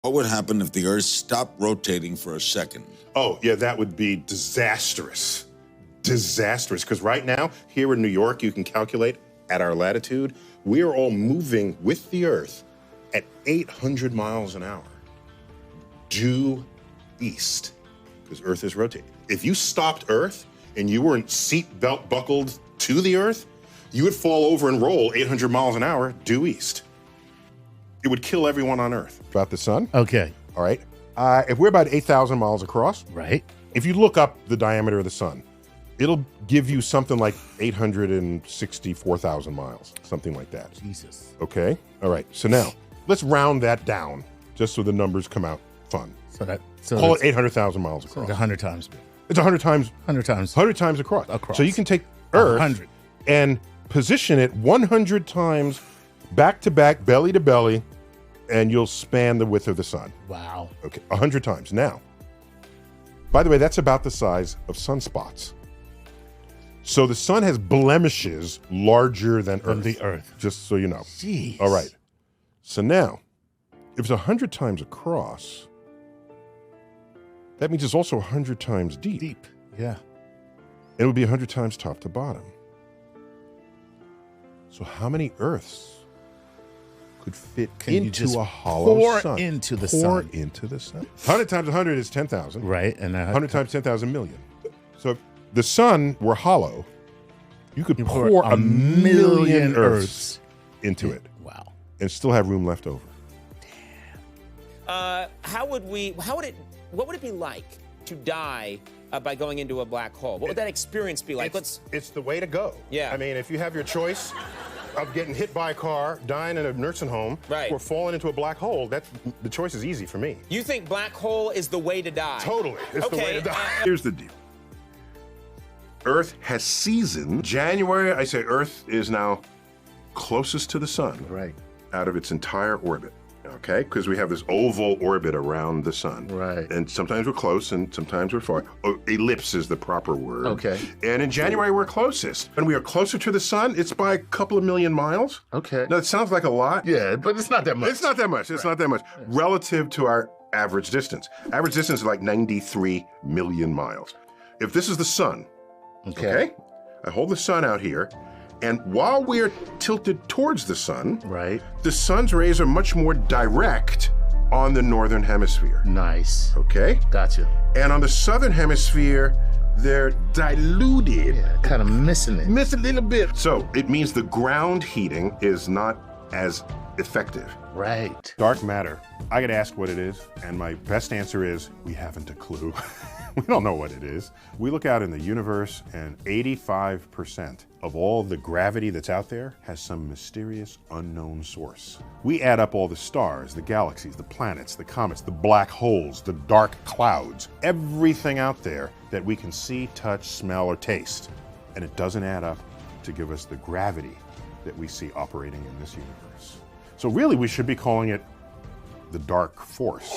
What would happen if the Earth stopped rotating for a second? Oh, yeah, that would be disastrous. Disastrous, because right now, here in New York, you can calculate at our latitude, we are all moving with the Earth at 800 miles an hour, due east, because Earth is rotating. If you stopped Earth and you weren't seatbelt buckled to the Earth, you would fall over and roll 800 miles an hour due east. It would kill everyone on Earth. About the sun? Okay. All right. If we're about 8,000 miles across, Right. if you look up the diameter of the sun, it'll give you something like 864,000 miles, something like that. Jesus. Okay? All right. So now, let's round that down just so the numbers come out fun. Call it 800,000 miles across. 100 times. It's 100 times. 100 times. 100 times across. Across. So you can take Earth 100. and position it 100 times back to back, belly to belly, and you'll span the width of the sun. Wow. Okay, 100 times. Now, by the way, that's about the size of sunspots. So the sun has blemishes larger than Earth. the Earth. Just so you know. Jeez. All right. So now, if it's 100 times across, that means it's also 100 times deep. Deep. Yeah. It would be 100 times top to bottom. So how many Earths could fit Can you into just a hollow pour sun? into the Pour sun. into the sun. 100 times 100 is 10,000. Right. And 100 times 10,000 million. So if the sun were hollow, you could you pour a million Earths into it Wow. and still have room left over. What would it be like to die by going into a black hole? What would that experience be like? It's the way to go. Yeah. I mean, if you have your choice of getting hit by a car, dying in a nursing home, Right. or falling into a black hole, the choice is easy for me. You think black hole is the way to die? Totally. It's the way to die. Here's the deal. Earth has seasoned. January, I say Earth is now closest to the sun. Right. Out of its entire orbit. Okay? Because we have this oval orbit around the sun. Right. And sometimes we're close and sometimes we're far. Oh, ellipse is the proper word. Okay. And in January, we're closest. When we are closer to the sun, it's by a couple of million miles. Okay. Now, it sounds like a lot. Yeah, but it's not that much. It's not that much. It's not that much. Relative to our average distance. Average distance is like 93 million miles. If this is the sun, okay? I hold the sun out here, and while we're tilted towards the sun, Right. the sun's rays are much more direct on the northern hemisphere, Nice. okay? Gotcha. And on the southern hemisphere, they're diluted. Yeah, kind of missing it. Miss a little bit. So it means the ground heating is not as effective. Right. Dark matter. I get asked what it is, and my best answer is we haven't a clue. We don't know what it is. We look out in the universe, and 85% of all the gravity that's out there has some mysterious unknown source. We add up all the stars, the galaxies, the planets, the comets, the black holes, the dark clouds, everything out there that we can see, touch, smell, or taste. And it doesn't add up to give us the gravity that we see operating in this universe. So really, we should be calling it the dark force,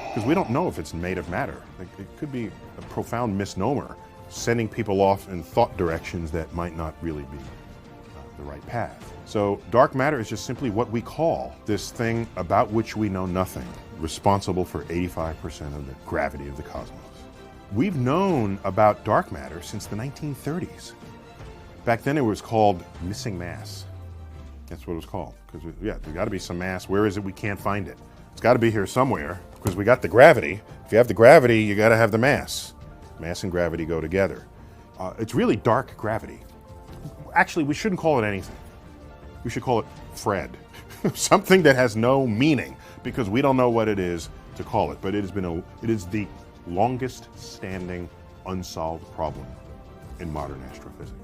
because we don't know if it's made of matter. It could be a profound misnomer, sending people off in thought directions that might not really be the right path. So dark matter is just simply what we call this thing about which we know nothing, responsible for 85% of the gravity of the cosmos. We've known about dark matter since the 1930s. Back then it was called missing mass. That's what it was called. Because, there's got to be some mass. Where is it? We can't find it. It's got to be here somewhere, because we got the gravity. If you have the gravity, you got to have the mass. Mass and gravity go together. It's really dark gravity. Actually, we shouldn't call it anything. We should call it Fred. Something that has no meaning, because we don't know what it is to call it. But it is the longest standing unsolved problem in modern astrophysics.